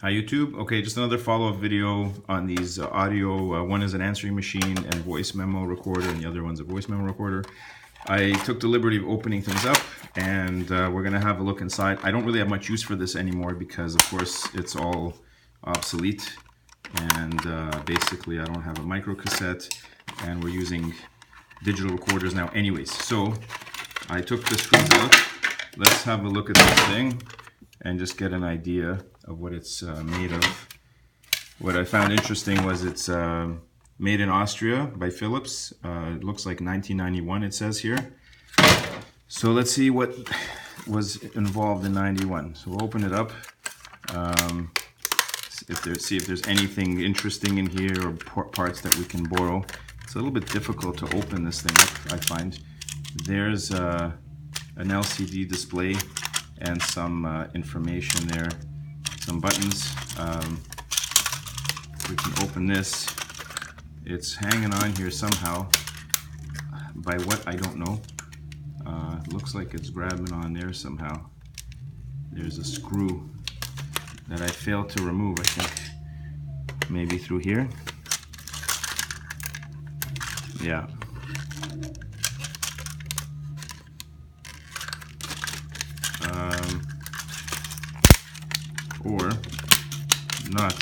Hi YouTube. Okay, just another follow-up video on these audio. One is an answering machine and voice memo recorder, and the other one's a voice memo recorder. I took the liberty of opening things up, and we're gonna have a look inside. I don't really have much use for this anymore because, of course, it's all obsolete, and basically I don't have a micro cassette, and we're using digital recorders now anyways. So I took the screws out. Let's have a look at this thing and just get an idea of what it's made of. What I found interesting was it's made in Austria by Philips. It looks like 1991, it says here. So let's see what was involved in 91. So we'll open it up. See if there's anything interesting in here or parts that we can borrow. It's a little bit difficult to open this thing up, I find. There's an LCD display and some information there, some buttons. We can open this. It's hanging on here somehow. By what, I don't know. Looks like it's grabbing on there somehow. There's a screw that I failed to remove, I think. Maybe through here. Yeah. Or not.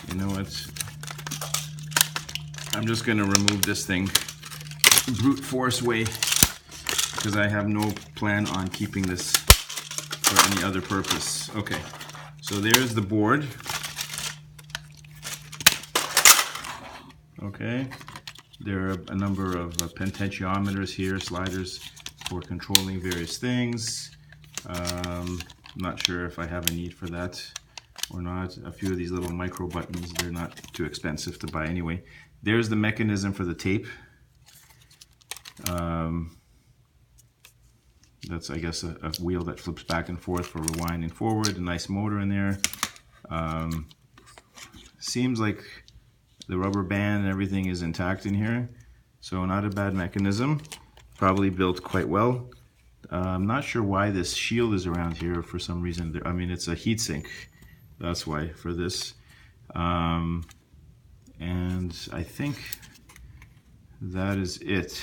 You know what? I'm just gonna remove this thing brute force way because I have no plan on keeping this for any other purpose. Okay, so there's the board. Okay, there are a number of potentiometers here, sliders for controlling various things. I'm not sure if I have a need for that or not. A few of these little micro buttons, they're not too expensive to buy anyway. There's the mechanism for the tape. That's, I guess, a wheel that flips back and forth for rewinding forward. A nice motor in there. Seems like the rubber band and everything is intact in here. So not a bad mechanism. Probably built quite well. I'm not sure why this shield is around here for some reason. I mean, it's a heatsink. That's why for this. And I think that is it.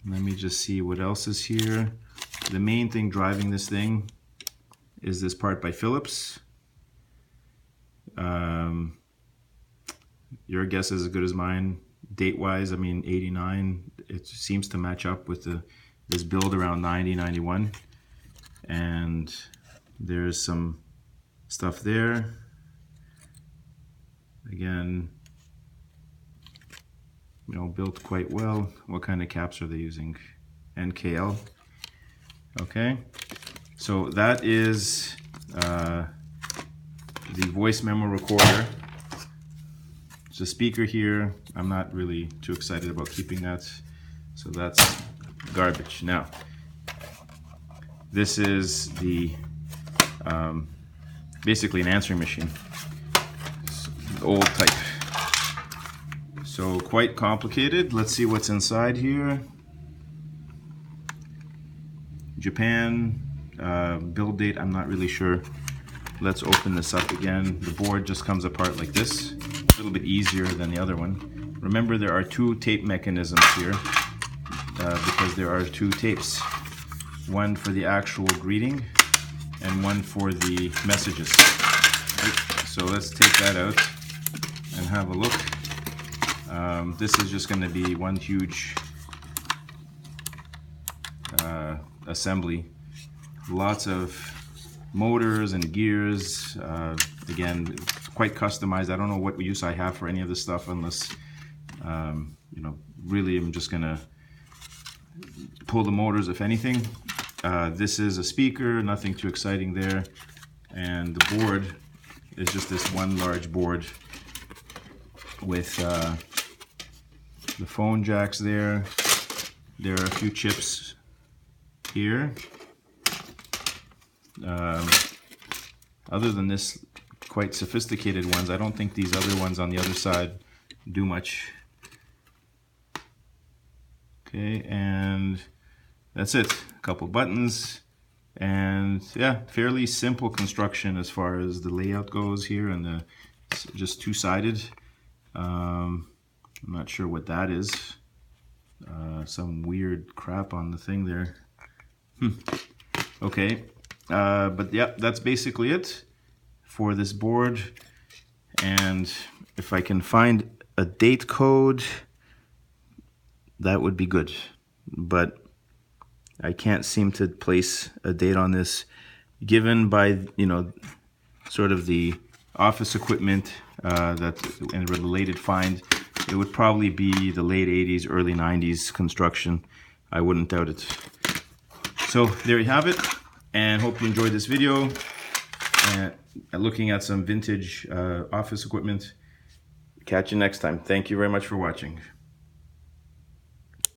Let me just see what else is here. The main thing driving this thing is this part by Philips. Your guess is as good as mine. Date-wise, I mean, 89. It seems to match up with this build around 90, 91. And there's some stuff there. Again, you know, built quite well. What kind of caps are they using? NKL. Okay, so that is the voice memo recorder. There's a speaker here. I'm not really too excited about keeping that, so that's garbage. Now, this is the basically an answering machine, old type. So quite complicated. Let's see what's inside here. Japan, build date, I'm not really sure. Let's open this up again. The board just comes apart like this. A little bit easier than the other one. Remember, there are two tape mechanisms here because there are two tapes. One for the actual greeting and one for the messages. Right? So let's take that out and have a look. This is just going to be one huge assembly. Lots of motors and gears. Again, quite customized. I don't know what use I have for any of this stuff unless, you know, really I'm just going to pull the motors if anything. This is a speaker, nothing too exciting there. And the board is just this one large board with the phone jacks there. There are a few chips here. Other than this, quite sophisticated ones. I don't think these other ones on the other side do much. Okay, and that's it. A couple buttons, And yeah, fairly simple construction as far as the layout goes here, and it's just two-sided. I'm not sure what that is. Some weird crap on the thing there. Okay, but yeah, that's basically it for this board. And if I can find a date code, that would be good. But I can't seem to place a date on this, given by, you know, sort of the office equipment and related find. It would probably be the late 80s, early 90s construction. I wouldn't doubt it. So there you have it, and hope you enjoyed this video looking at some vintage office equipment. Catch you next time. Thank you very much for watching.